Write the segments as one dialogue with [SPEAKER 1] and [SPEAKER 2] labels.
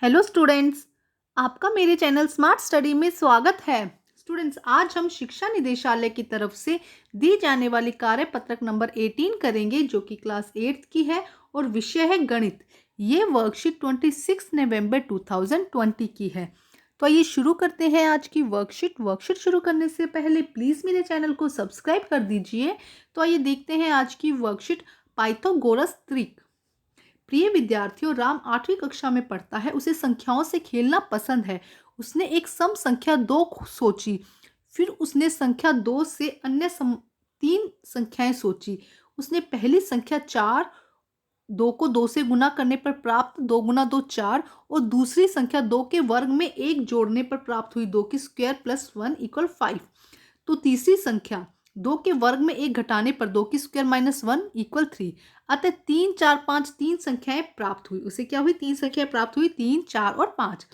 [SPEAKER 1] Hello students, आपका मेरे channel smart study में स्वागत है। स्टूडेंट्स, आज हम शिक्षा निदेशालय की तरफ से दी जाने वाली कार्य पत्रक नंबर 18 करेंगे, जो कि क्लास 8 की है और विषय है गणित। ये वर्कशीट 26 नवंबर 2020 की है। तो आइए शुरू करते हैं आज की वर्कशीट शुरू करने से पहले प्लीज़ मेरे चैनल को सब्सक्राइब कर दीजिए। तो आइए देखते हैं आज की वर्कशीट। पाइथागोरस त्रिक। प्रिय विद्यार्थियों, राम 8वीं कक्षा में पढ़ता है। उसे संख्याओं से खेलना पसंद है। उसने एक सम संख्या 2 सोची। फिर उसने संख्या 2 से अन्य 3 संख्याएं सोची। उसने पहली संख्या 4 2 को 2 से गुना करने पर प्राप्त 2 गुना 2 4 और दूसरी संख्या 2 के वर्ग में 1 जोड़ने पर प्राप्त हुई 2 की स्क्वायर प्लस 1 इक्वल 5। तो तीसरी संख्या 2 के वर्ग में 1 घटाने पर 2 की स्क्वायर माइनस 1 इक्वल 3। अतः 3 4 5 तीन संख्याएं प्राप्त हुई। उसे क्या हुई? 3 संख्याएं प्राप्त हुई, 3 4 और 5।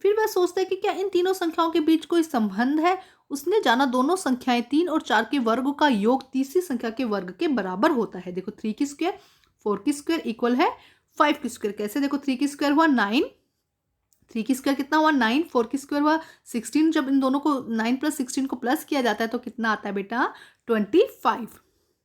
[SPEAKER 1] फिर वह सोचता है कि क्या इन तीनों संख्याओं के बीच कोई संबंध है। उसने जाना दोनों संख्याएं 3 और 4 के वर्ग का योग तीसरी संख्या के वर्ग के बराबर होता है। देखो 3 की स्क्वायर 4 की स्क्वायर इक्वल है 5 की स्क्वायर। कैसे? देखो 3 की स्क्वायर हुआ 9, 3 की स्क्वायर कितना हुआ 9, 4 की स्क्वायर हुआ 16। जब इन दोनों को 9 प्लस 16 को प्लस किया जाता है तो कितना आता है बेटा? 25।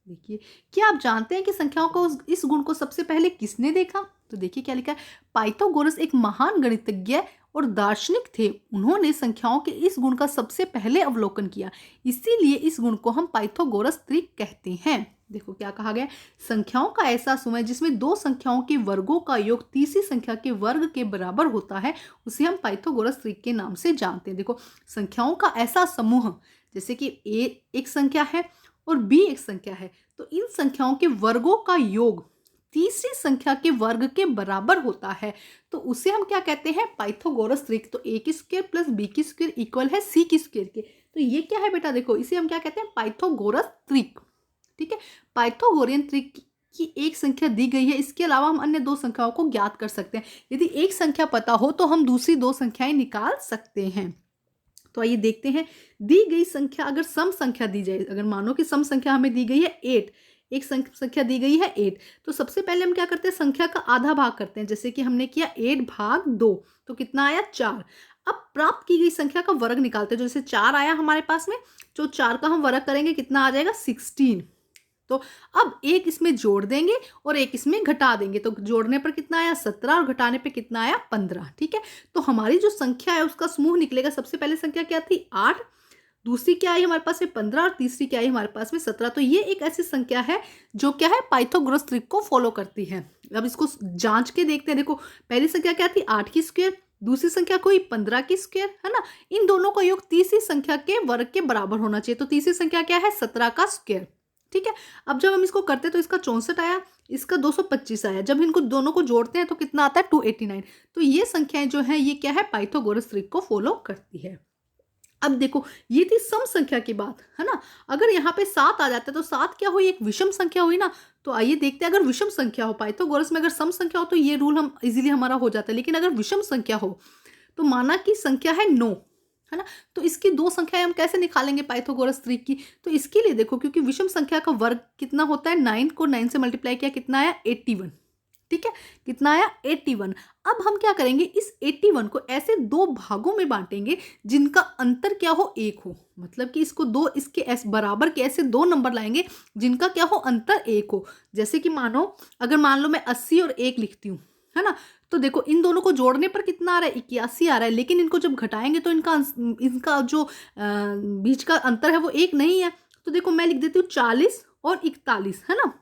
[SPEAKER 1] देखिए, क्या आप जानते हैं कि संख्याओं को इस गुण को सबसे पहले किसने देखा? तो देखिए क्या लिखा है। पाइथागोरस एक महान गणितज्ञ और दार्शनिक थे। उन्होंने संख्याओं के इस गुण का सबसे पहले अवलोकन किया। इसीलिए इस गुण को हम पाइथागोरस त्रिक कहते हैं। देखो क्या कहा गया। संख्याओं का ऐसा समूह जिसमें दो संख्याओं के वर्गों का योग तीसरी संख्या के वर्ग के बराबर होता है, उसे हम पाइथागोरस त्रिक के नाम से जानते हैं। देखो, संख्याओं का ऐसा समूह, जैसे कि ए एक संख्या है और बी एक संख्या है, तो इन संख्याओं के वर्गों का योग तीसरी संख्या के वर्ग के बराबर होता है, तो उसे हम क्या कहते हैं? पाइथागोरस त्रिक। तो ए की स्क्वायर प्लस बी की स्क्वायर इक्वल है सी की स्क्वायर के। तो ये क्या है बेटा? देखो, इसे हम क्या कहते हैं? पाइथागोरस त्रिक। ठीक है। पाइथागोरियन त्रिक की एक संख्या दी गई है, इसके अलावा हम अन्य दो संख्याओं को ज्ञात कर सकते हैं। यदि एक संख्या पता हो तो हम दूसरी दो संख्याएं निकाल सकते हैं। तो आइए देखते हैं। दी गई संख्या अगर सम संख्या दी जाए, अगर मानो कि सम संख्या हमें दी गई है 8, एक संख्या दी गई है 8, तो सबसे पहले हम क्या करते हैं? संख्या का आधा भाग करते हैं। जैसे कि हमने किया 8 भाग 2, तो कितना आया? 4। अब प्राप्त की गई संख्या का वर्ग निकालते हैं। जो जैसे 4 आया हमारे पास में, जो 4 का हम वर्ग करेंगे कितना आ जाएगा? 16। तो अब एक इसमें जोड़ देंगे और एक इसमें घटा देंगे, तो जोड़ने पर कितना आया? 17 और घटाने पे कितना आया? 15। ठीक है। तो हमारी जो संख्या है उसका समूह निकलेगा। सबसे पहले संख्या क्या थी? 8, दूसरी क्या आई हमारे पास में? 15 और तीसरी क्या आई हमारे पास में? 17। तो ये एक ऐसी संख्या है जो क्या है? पाइथागोरस त्रिक को फॉलो करती है। अब इसको जांच के देखते हैं। देखो, पहली संख्या क्या थी? 8 की स्क्वायर, दूसरी संख्या कोई 15 की स्क्वायर, है ना। इन दोनों का योग तीसरी संख्या के वर्ग के बराबर होना चाहिए। तो तीसरी संख्या क्या है? 17 का स्क्वायर। ठीक है। अब जब हम इसको करते हैं तो इसका 64 आया, इसका 225 आया। जब इनको दोनों को जोड़ते हैं तो कितना आता है? 289। तो ये संख्याएं जो है ये क्या है? पाइथागोरस त्रिक को फॉलो करती है। अब देखो, ये थी सम संख्या की बात, है ना। अगर यहाँ पे 7 आ जाता है तो 7 क्या हुई? एक विषम संख्या हुई ना। तो आइए देखते हैं, अगर विषम संख्या हो पाइथागोरस में, अगर सम संख्या हो तो ये रूल हम इजीली हमारा हो जाता है। लेकिन अगर विषम संख्या हो तो माना कि संख्या है 9, है ना, तो इसकी दो संख्याएं हम कैसे निकालेंगे पाइथागोरस त्रिक की? तो इसके लिए देखो, क्योंकि विषम संख्या का वर्ग कितना होता है? 9 को 9 से मल्टीप्लाई किया, कितना आया? 81। ठीक है। कितना आया? 81। अब हम क्या करेंगे? इस 81 को ऐसे दो भागों में बांटेंगे जिनका अंतर क्या हो? 1 हो। मतलब कि इसको दो, इसके बराबर के ऐसे दो नंबर लाएंगे जिनका क्या हो? अंतर 1 हो। जैसे कि मानो, अगर मान लो मैं 80 और 1 लिखती हूँ, है ना, तो देखो इन दोनों को जोड़ने पर कितना आ रहा है? 81 आ रहा है। लेकिन इनको जब घटाएंगे तो इनका जो बीच का अंतर है वो 1 नहीं है। तो देखो मैं लिख देती हूँ 40 और 41, है ना।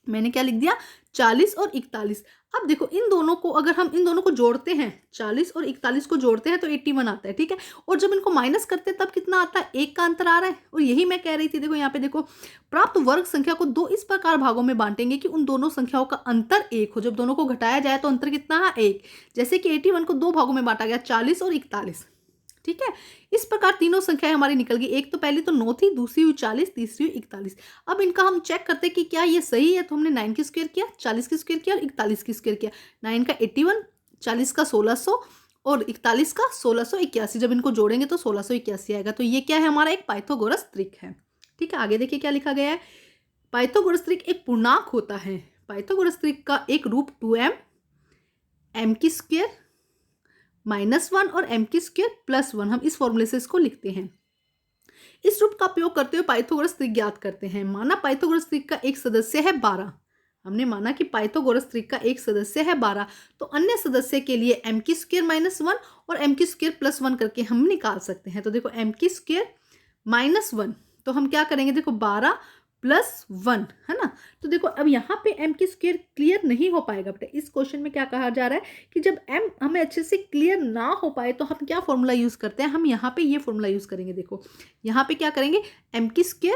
[SPEAKER 1] मैंने क्या लिख दिया? 40 और 41। अब देखो इन दोनों को, अगर हम इन दोनों को जोड़ते हैं, 40 और 41 को जोड़ते हैं तो 81 आता है। ठीक है। और जब इनको माइनस करते हैं तब कितना आता है? 1 का अंतर आ रहा है। और यही मैं कह रही थी। देखो यहाँ पे देखो, प्राप्त वर्ग संख्या को दो इस प्रकार भागों में बांटेंगे कि उन दोनों संख्याओं का अंतर 1 हो। जब दोनों को घटाया जाए तो अंतर कितना है? 1। जैसे कि 81 को दो भागों में बांटा गया, 40 और 41। ठीक है। इस प्रकार तीनों संख्याएं हमारी निकल गई। एक तो पहली तो 9 थी, दूसरी हुई 40, तीसरी हुई 41। अब इनका हम चेक करते हैं कि क्या ये सही है। तो हमने 9 की स्क्वायर किया, 40 की स्क्वायर किया और 41 की स्क्वायर किया। 9 का 81, 40 का 1600 और 41 का 1681। जब इनको जोड़ेंगे तो 1681 आएगा। तो ये क्या है? हमारा एक पाइथागोरस त्रिक है। ठीक है। आगे देखिए क्या लिखा गया है। पाइथागोरस त्रिक एक पूर्णांक होता है। पाइथागोरस त्रिक का एक रूप 2m, m की स्क्वायर -1 और m² + 1, हम इस फॉर्मूले से इसको लिखते हैं। इस रूप का उपयोग करते हुए पाइथागोरस त्रिक ज्ञात करते हैं। माना पाइथागोरस त्रिक का एक सदस्य है 12। हमने माना कि पाइथागोरस त्रिक का एक सदस्य है 12, तो अन्य सदस्य के लिए m² - 1 और m² + 1 करके हम निकाल सकते हैं। तो देखो m² - 1, तो हम क्या करेंगे, देखो 12 + 1 है ना। तो देखो अब यहाँ पे m² क्लियर नहीं हो पाएगा बेटा। इस क्वेश्चन में क्या कहा जा रहा है कि जब m हमें अच्छे से क्लियर ना हो पाए तो हम क्या फॉर्मूला यूज करते हैं, हम यहाँ पे ये फॉर्मूला यूज करेंगे। देखो यहाँ पे क्या करेंगे, m²,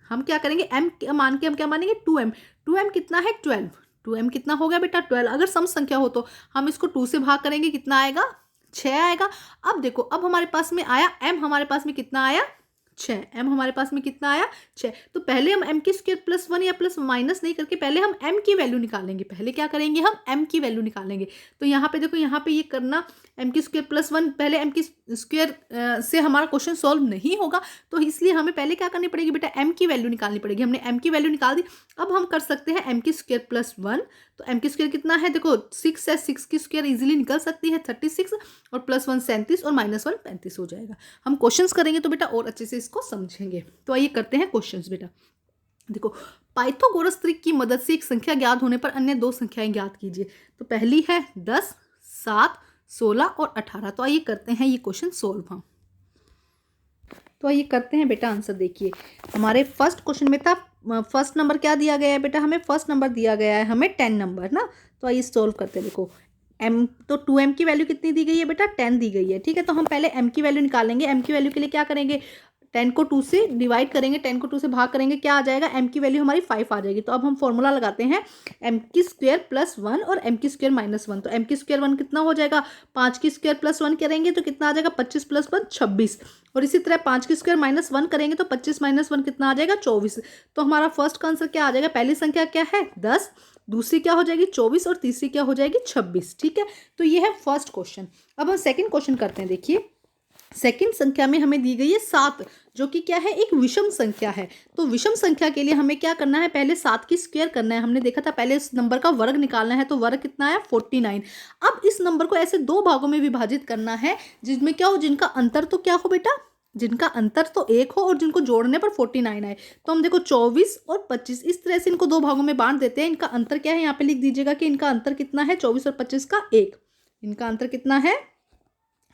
[SPEAKER 1] हम क्या करेंगे, m मान के हम क्या मानेंगे 2m। 2m कितना है 12, 2m कितना हो गया बेटा 12। अगर सम संख्या हो तो हम इसको 2 से भाग करेंगे, कितना आएगा 6 आएगा। अब देखो अब हमारे पास में आया m, हमारे पास में कितना आया 6, m हमारे पास में कितना आया 6। तो पहले हम m² + 1 या प्लस माइनस नहीं करके पहले हम m की वैल्यू निकालेंगे। पहले क्या करेंगे, हम m की वैल्यू निकालेंगे। तो यहाँ पे देखो, यहाँ पे ये करना m² + 1, पहले m² से हमारा क्वेश्चन सॉल्व नहीं होगा, तो इसलिए हमें पहले क्या करनी पड़ेगी बेटा, m की वैल्यू निकालनी पड़ेगी। हमने m की वैल्यू निकाल दी। अब हम कर सकते हैं m² + 1, तो m² कितना है, देखो 6 है, 6 की स्क्वायर इजीली निकल सकती है 36, और +1 37 और -1 35 हो जाएगा। हम क्वेश्चंस करेंगे तो बेटा और अच्छे से इसको समझेंगे। तो आइए करते हैं क्वेश्चंस बेटा। देखो पाइथागोरस त्रिक की मदद से एक संख्या ज्ञात होने पर अन्य दो संख्याएं ज्ञात कीजिए। तो पहली है 10, 7, 16 और 18। तो आइए करते हैं ये क्वेश्चन सॉल्व हम। तो आइए करते हैं बेटा आंसर। देखिए हमारे फर्स्ट क्वेश्चन में था, फर्स्ट नंबर क्या दिया गया है बेटा, हमें फर्स्ट नंबर दिया गया है हमें 10 नंबर ना। तो आइए सॉल्व करते हैं। देखो m, तो 2m की वैल्यू कितनी दी गई है बेटा, 10 दी गई है। ठीक है, तो हम पहले m की वैल्यू निकालेंगे। m की वैल्यू के लिए क्या करेंगे, 10 को 2 से डिवाइड करेंगे, 10 को 2 से भाग करेंगे, क्या आ जाएगा, m की वैल्यू हमारी 5 आ जाएगी। तो अब हम फॉर्मूला लगाते हैं m² + 1 और m² - 1। तो m² 1 कितना हो जाएगा, 5 की स्क्वायर + 1 करेंगे तो कितना आ जाएगा, 25 + 1 26। और इसी तरह 5 की स्क्वायर - 1 करेंगे तो 25 - 1 कितना आ जाएगा 24। तो हमारा फर्स्ट का आंसर क्या आ जाएगा, पहली संख्या क्या है 10, दूसरी क्या हो जाएगी 24 और तीसरी क्या हो जाएगी 26। ठीक है, तो ये है फर्स्ट क्वेश्चन। अब हम सेकंड क्वेश्चन करते हैं। देखिए सेकंड संख्या में हमें दी गई है 7, जो कि क्या है, एक विषम संख्या है। तो विषम संख्या के लिए हमें क्या करना है, पहले 7 की स्क्वायर करना है। हमने देखा था पहले इस नंबर का वर्ग निकालना है, तो वर्ग कितना आया 49। अब इस नंबर को ऐसे दो भागों में विभाजित करना है जिसमें क्या हो, जिनका अंतर तो क्या हो बेटा, जिनका अंतर तो 1 हो और जिनको जोड़ने पर 49 आए। तो हम देखो 24 और 25 इस तरह से इनको दो भागों में बांट देते हैं। इनका अंतर क्या है, यहाँ पे लिख दीजिएगा कि इनका अंतर कितना है, 24 और 25 का 1। इनका अंतर कितना है,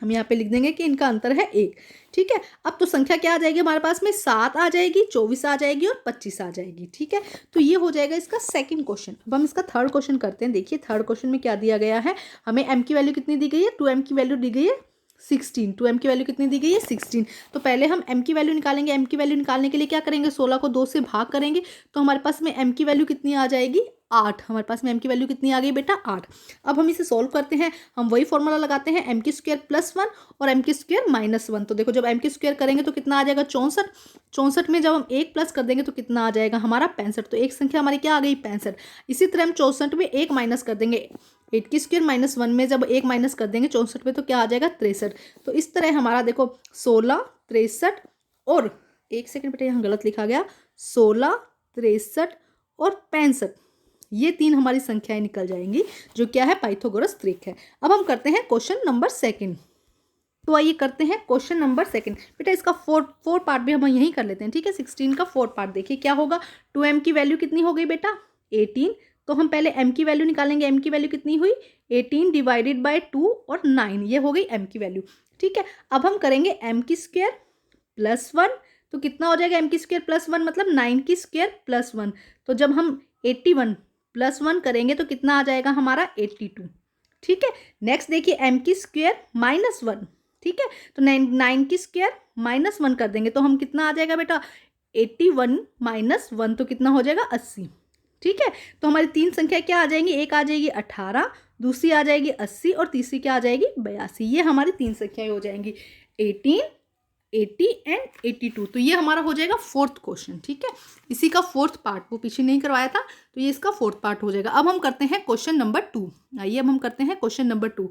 [SPEAKER 1] हम यहाँ पे लिख देंगे कि इनका अंतर है 1। ठीक है, अब तो संख्या क्या आ जाएगी हमारे पास में, 7 आ जाएगी, 24 आ जाएगी और 25 आ जाएगी। ठीक है, तो ये हो जाएगा इसका सेकंड क्वेश्चन। अब हम इसका थर्ड क्वेश्चन करते हैं। देखिए थर्ड क्वेश्चन में क्या दिया गया है, हमें m की वैल्यू कितनी दी गई है, 2m की वैल्यू दी गई है 16। 2m की वैल्यू कितनी दी गई है 16। तो पहले हम m की वैल्यू निकालेंगे। m की वैल्यू निकालने के लिए क्या करेंगे, 16 को 2 से भाग करेंगे, तो हमारे पास में m की वैल्यू कितनी आ जाएगी 8। हमारे पास में m की वैल्यू कितनी आ गई बेटा 8। अब हम इसे सोल्व करते हैं। हम वही फॉर्मूला लगाते हैं m² + 1 और m² - 1। तो देखो जब m² करेंगे तो कितना आ जाएगा 64। 64 में जब हम 1 प्लस कर देंगे तो कितना आ जाएगा हमारा 65। तो एक संख्या हमारी क्या आ गई 65। इसी तरह हम 64 में 1 माइनस कर देंगे, 8² - 1 में जब 1 माइनस कर देंगे 64 में तो क्या आ जाएगा 63। तो इस तरह हमारा देखो 16, 63 और एक सेकंड बेटा यहाँ गलत लिखा गया, 16, 63 और 65, ये तीन हमारी संख्याएं निकल जाएंगी, जो क्या है पाइथागोरस त्रिक है। अब हम करते हैं क्वेश्चन नंबर सेकंड। तो आइए करते हैं क्वेश्चन नंबर सेकंड। बेटा इसका फोर पार्ट भी हम यहीं कर लेते हैं। ठीक है, 16 का 4 पार्ट देखिए क्या होगा, 2m की वैल्यू कितनी हो गई बेटा 18। तो हम पहले m की वैल्यू निकालेंगे। m की वैल्यू कितनी हुई 18 डिवाइडेड बाय 2 और 9, ये हो गई m की वैल्यू। ठीक है, अब हम करेंगे m² + 1। तो कितना हो जाएगा m² + 1 मतलब 9² + 1। तो जब हम 81 + 1 करेंगे तो कितना आ जाएगा हमारा 82। ठीक है, नेक्स्ट देखिए m² - 1। ठीक है, तो 9² - 1 कर देंगे तो हम कितना आ जाएगा बेटा 81 - 1 तो कितना हो जाएगा 80। ठीक है, तो हमारी तीन संख्या क्या आ जाएंगी, एक आ जाएगी 18, दूसरी आ जाएगी 80 और तीसरी क्या आ जाएगी 82। ये हमारी तीन संख्याएं हो जाएंगी 18, 80 एंड 82। तो ये हमारा हो जाएगा फोर्थ क्वेश्चन। ठीक है, इसी का फोर्थ पार्ट, वो पीछे नहीं करवाया था तो ये इसका फोर्थ पार्ट हो जाएगा। अब हम करते हैं क्वेश्चन नंबर 2। आइए अब हम करते हैं क्वेश्चन नंबर 2।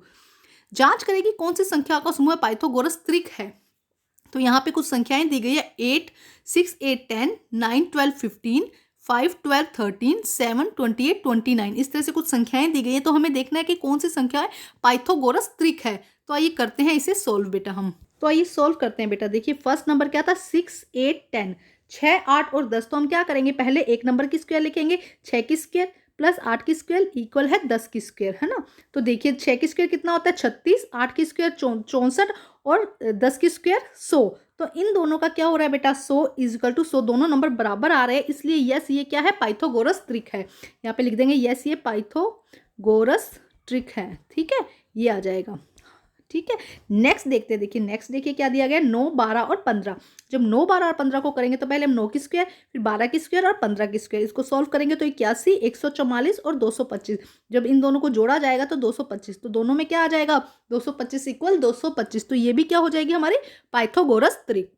[SPEAKER 1] जांच करेगी कौन सी संख्या का समूह पाइथागोरस त्रिक है। तो यहाँ पे कुछ संख्याएं दी गई है 8, 6, 8, 10, 9, 12, 15, 5, 12, 13, 7, 28, 29 इस तरह से कुछ संख्याएं दी गई हैं। तो हमें देखना है कि कौन सी संख्या है पाइथागोरस त्रिक है। तो आइए करते हैं इसे सोल्व बेटा हम। तो आइए सोल्व करते हैं बेटा। देखिए फर्स्ट नंबर क्या था 6, 8, 10, 6, 8 और 10। तो हम क्या करेंगे, पहले एक नंबर की स्क्वायर लिखेंगे, 6 की स्क्वायर प्लस 8 की स्क्वायर इक्वल है 10 की स्क्वायर, है ना। तो देखिए 6 की स्क्वायर कितना होता है 36, 8 की स्क्वायर 64 और 10 की स्क्वायर 100। तो इन दोनों का क्या हो रहा है बेटा 100 इज इक्वल टू 100, दोनों नंबर बराबर आ रहे हैं, इसलिए यस ये क्या है पाइथागोरस त्रिक है। यहाँ पे लिख देंगे यस ये पाइथागोरस त्रिक है। ठीक है, ये आ जाएगा। ठीक है, नेक्स्ट देखते हैं। देखिए नेक्स्ट देखिए क्या दिया गया 9, 12 और 15। जब 9, 12 और 15 को करेंगे तो पहले हम 9 की स्क्वायर फिर 12 की स्क्वायर और 15 की स्क्वायर, इसको सॉल्व करेंगे तो 81, 144 और 225। जब इन दोनों को जोड़ा जाएगा तो 225, तो दोनों में क्या आ जाएगा 225 इक्वल 225। तो ये भी क्या हो जाएगी हमारी पाइथागोरस त्रिक।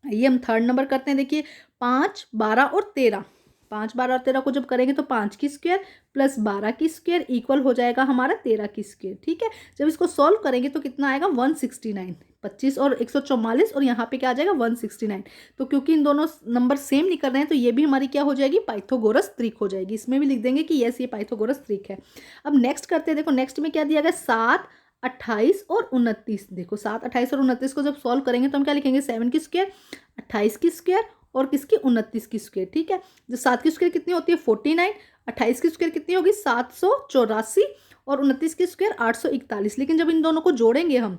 [SPEAKER 1] ये हम थर्ड नंबर करते हैं। देखिए 5, 12 और 13, 5, 12 और 13 को जब करेंगे तो 5 की स्क्वायर प्लस 12 की स्क्वायर इक्वल हो जाएगा हमारा 13 की स्क्वायर। ठीक है, जब इसको सॉल्व करेंगे तो कितना आएगा 169, 25 और 144 और यहाँ पे क्या आ जाएगा 169। तो क्योंकि इन दोनों नंबर सेम निकल रहे हैं तो ये भी हमारी क्या हो जाएगी पाइथागोरस त्रिक हो जाएगी। इसमें भी लिख देंगे कि यस ये पाइथागोरस त्रिक है। अब नेक्स्ट करते हैं। देखो नेक्स्ट में क्या दिया गया 7, 28 और 29। देखो 7, 28 और 29 को जब सॉल्व करेंगे तो हम क्या लिखेंगे 7 की स्क्वायर, 28 की स्क्वायर और किसकी 29 की स्क्वायर। ठीक है, जो 7 की स्क्वायर कितनी होती है 49, 28 की स्क्वायर कितनी होगी 784 और 29 की स्क्वायर 841। लेकिन जब इन दोनों को जोड़ेंगे हम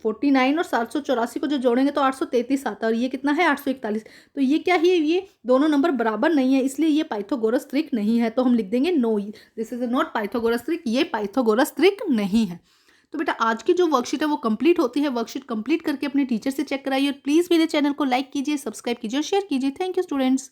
[SPEAKER 1] 49 और 784 को जो जोड़ेंगे तो 833 आता है और ये कितना है 841। तो ये क्या है, ये दोनों नंबर बराबर नहीं है, इसलिए ये पाइथागोरस त्रिक नहीं है। तो हम लिख देंगे no, this is not Pythagoras त्रिक, ये पाइथागोरस त्रिक नहीं है। तो बेटा आज की जो वर्कशीट है वो कंप्लीट होती है। वर्कशीट कंप्लीट करके अपने टीचर से चेक कराइए और प्लीज़ मेरे चैनल को लाइक कीजिए, सब्सक्राइब कीजिए और शेयर कीजिए। Thank you students.